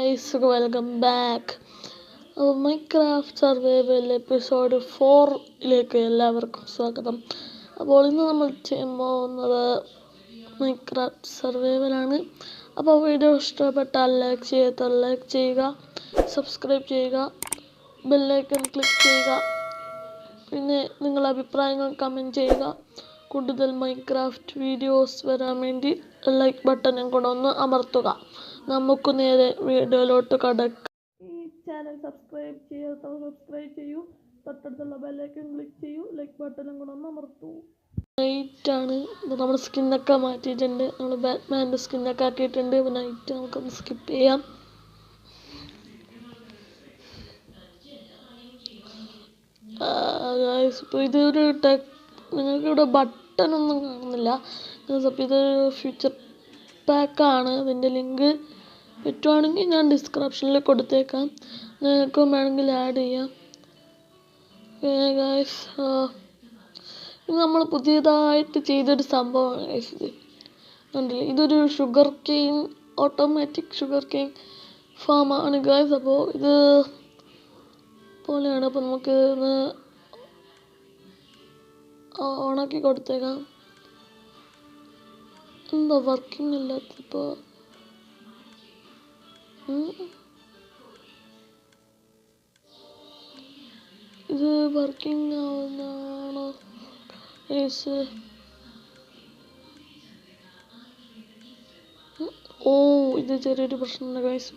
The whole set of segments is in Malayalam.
guys, welcome back. Minecraft survival episode 4 എല്ലാവർക്കും സ്വാഗതം. അപ്പോൾ ഇന്ന് നമ്മൾ ചെയ്യാൻ പോകുന്നത് മൈൻക്രാഫ്റ്റ് സർവൈവലാണ്. അപ്പോൾ വീഡിയോ ഇഷ്ടപ്പെട്ടാൽ ലൈക്ക് ചെയ്യുക, സബ്സ്ക്രൈബ് ചെയ്യുക, ബെല്ലൈക്കൺ ക്ലിക്ക് ചെയ്യുക. പിന്നെ നിങ്ങളുടെ അഭിപ്രായങ്ങൾ കമൻറ്റ് ചെയ്യുക. കൂടുതൽ മൈൻക്രാഫ്റ്റ് വീഡിയോസ് വരാൻ വേണ്ടി ലൈക്ക് ബട്ടണും കൂടെ ഒന്ന് അമർത്തുക. നമുക്ക് നേരെ വീഡിയോയിലോട്ട് കടക്കാം. ഈ ചാനൽ സബ്സ്ക്രൈബ് ചെയ്യൂ, തൊട്ടടുത്തുള്ള ബെല്ലൈക്കൺ ക്ലിക്ക് ചെയ്യൂ, ലൈക്ക് ബട്ടണും കൂടെ ഒന്ന് അമർത്തൂ. നൈറ്റാണ്, നമ്മൾ സ്കിന്നൊക്കെ മാറ്റിയിട്ടുണ്ട്. നമ്മൾ ബാറ്റ്മാൻ്റെ സ്കിന്നൊക്കെ ആക്കിയിട്ടുണ്ട്. അപ്പോൾ നൈറ്റ് നമുക്കൊന്ന് സ്കിപ്പ് ചെയ്യാം. ഇപ്പോൾ ഇതൊരു നിങ്ങൾക്കിവിടെ ബട്ടണൊന്നും കാണുന്നില്ല. അപ്പോൾ ഇതൊരു ഫ്യൂച്ചർ പാക്കാണ്. അതിൻ്റെ ലിങ്ക് പറ്റുവാണെങ്കിൽ ഞാൻ ഡിസ്ക്രിപ്ഷനിൽ കൊടുത്തേക്കാം. നിങ്ങൾക്കും വേണമെങ്കിൽ ആഡ് ചെയ്യാം. ഗൈസ്, ഇത് നമ്മൾ പുതിയതായിട്ട് ചെയ്തൊരു സംഭവമാണ് ഗൈസ്. ഇത് കണ്ടില്ലേ, ഇതൊരു sugarcane, automatic sugarcane ഫാമാണ് ഗൈസ്. അപ്പോൾ ഇത് പോലെയാണ്. അപ്പോൾ നമുക്ക് ഇതൊന്ന് ഓണാക്കി കൊടുത്തേക്കാം. എന്താ വർക്കിംഗ് അല്ലാത്തപ്പോൾ? ഇത് വർക്കിംഗ് ആവുന്നതാണോ? ഓ, ഇത് ചെറിയൊരു പ്രശ്നമുണ്ട് ഗൈസ്.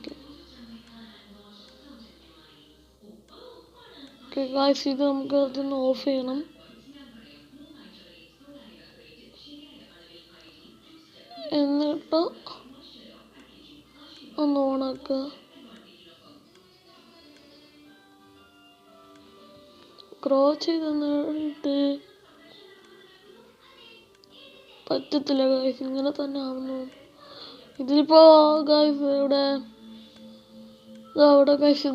ഓക്കെ ഗൈസ്, ഇത് നമുക്ക് അതൊന്ന് ഓഫ് ചെയ്യണം. എന്നിട്ട് ഒന്ന് ഓണാക്കുക. ക്രോ ചെയ്തിട്ട് പറ്റത്തില്ല ഗൈസ്, ഇങ്ങനെ തന്നെ ആവുന്നു. ഇതിലിപ്പോ ഗൈസ് ഇവിടെ ഗൈസ്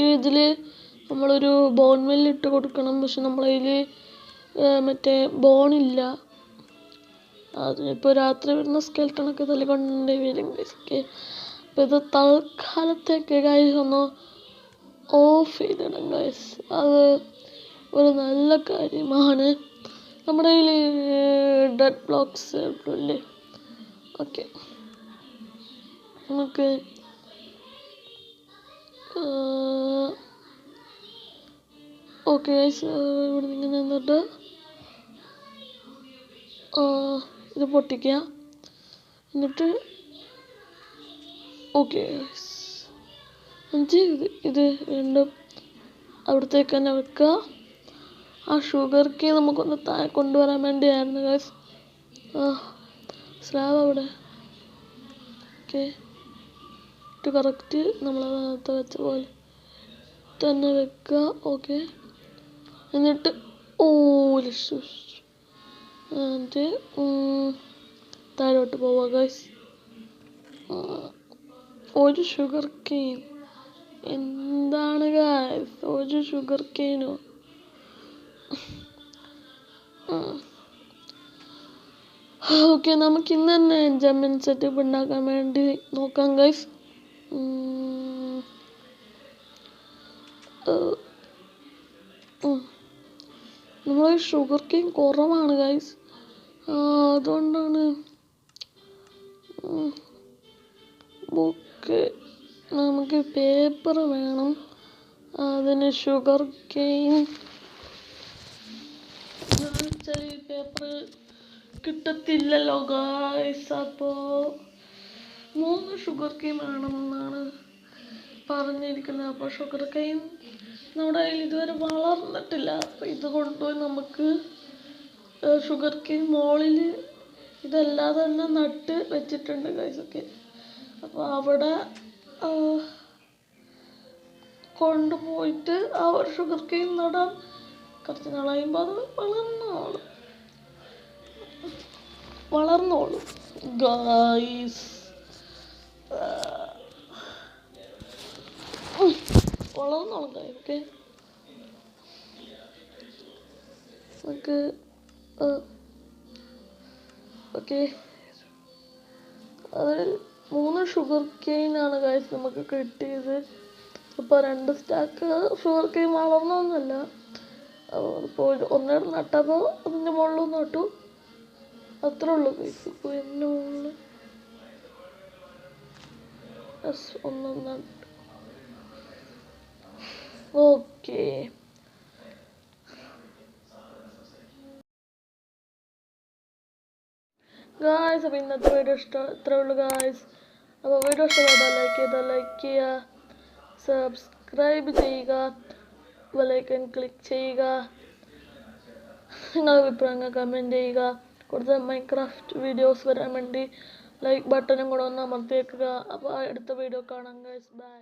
ഇതില് നമ്മളൊരു ബോൺ മില്ലിട്ട് കൊടുക്കണം. പക്ഷെ നമ്മളതിൽ മറ്റേ ബോണില്ല. അതിപ്പോൾ രാത്രി വരുന്ന സ്കെൽട്ടണൊക്കെ തല്ലിക്കൊണ്ട് വരും ഗൈസ്. ഓക്കെ, അപ്പോൾ ഇത് തൽക്കാലത്തേക്ക് ഗൈസ് ഒന്ന് ഓഫ് ചെയ്തിടാം ഗൈസ്. അത് ഒരു നല്ല കാര്യമാണ്. നമ്മുടെ കയ്യിൽ ഡെഡ് ബ്ലോക്സ് ഇല്ലേ? ഓക്കെ, നമുക്ക് ഓക്കെ ഗൈസ്, ഇവിടെ ഇങ്ങനെ നിന്നിട്ട് ഇത് പൊട്ടിക്കുക. എന്നിട്ട് ഓക്കെ ഗൈസ്, ഇത് വീണ്ടും അവിടത്തേക്ക് തന്നെ വെക്കുക. ആ ഷുഗർ കെയിൻ നമുക്കൊന്ന് താഴെ കൊണ്ടുവരാൻ വേണ്ടിയായിരുന്നു ഗൈസ്. സ്ലാബ് അവിടെ. ഓക്കെ, ഇത് കറക്റ്റ് നമ്മളതിനകത്ത് വെച്ച പോലെ തന്നെ വെക്കുക. ഓക്കെ, എന്നിട്ട് എന്നിട്ട് താഴോട്ട് പോവുക ഗൈസ്. ഒരു ഷുഗർ കെയിൻ എന്താണ് ഗൈസ്? ഒരു ഷുഗർ കെയിനോ? ഓക്കെ, നമുക്ക് ഇന്ന് തന്നെ എൻജോയ്മെന്റ് സെറ്റപ്പ് ഉണ്ടാക്കാൻ വേണ്ടി നോക്കാം ഗൈസ്. നമ്മൾ ഷുഗർ കെയിൻ കുറവാണ് ഗൈസ്, അതുകൊണ്ടാണ്. ഓക്കെ, നമുക്ക് പേപ്പർ വേണം. അതിന് ഷുഗർ കെയിൻ പേപ്പർ കിട്ടത്തില്ലല്ലോ ഗൈസ്. അപ്പോൾ 3 ഷുഗർ കെയിൻ വേണമെന്നാണ് പറഞ്ഞിരിക്കുന്നത്. അപ്പോൾ ഷുഗർ കെയിൻ നമ്മുടെ കയ്യിൽ ഇതുവരെ വളർന്നിട്ടില്ല. അപ്പോൾ ഇത് കൊണ്ടുപോയി നമുക്ക് ഷുഗർ കെയിൻ മോളിൽ ഇതല്ലാതെ തന്നെ നട്ട് വെച്ചിട്ടുണ്ട് ഗൈസ്. ഒക്കെ, അപ്പോൾ അവിടെ കൊണ്ടുപോയിട്ട് ആ ഒരു ഷുഗർ കെയിൻ നടാൻ കുറച്ച് നാൾ കഴിയുമ്പോൾ അത് വളർന്നോളും ഗൈസ്. വളർന്നോളും ഗൈസ്. ഓക്കെ, നമുക്ക് ഓക്കെ, അത് 3 ഷുഗർ കെയിനാണ് ഗൈസ് നമുക്ക് കിട്ടിയത്. അപ്പോൾ 2 സ്റ്റാക്ക് ഷുഗർ കെയിൻ വളർന്നൊന്നുമല്ല, അപ്പോൾ ഒന്നേടെ നട്ടപ്പോൾ അതിൻ്റെ മുകളിലൊന്ന് നട്ടു, അത്രേ ഉള്ളൂ ഗൈസ്. ഇപ്പോൾ എൻ്റെ മുകളിൽ ഒന്നും നട്ടു. ഓക്കെ ഗായ്സ്, അപ്പോൾ ഇന്നത്തെ വീഡിയോ ഇത്രേ ഉള്ളൂ ഗായ്സ്. അപ്പോൾ വീഡിയോ ഇഷ്ടപ്പെട്ടാൽ ലൈക്ക് ചെയ്യുക, സബ്സ്ക്രൈബ് ചെയ്യുക, ബെലൈക്കൺ ക്ലിക്ക് ചെയ്യുക, നിങ്ങളുടെ അഭിപ്രായങ്ങൾ കമൻറ്റ് ചെയ്യുക. കൂടുതൽ മൈൻക്രാഫ്റ്റ് വീഡിയോസ് വരാൻ വേണ്ടി ലൈക്ക് ബട്ടണും കൂടെ ഒന്ന് അമർത്തിയേക്കുക. അപ്പോൾ അടുത്ത വീഡിയോ കാണാം ഗൈസ്, ബൈ.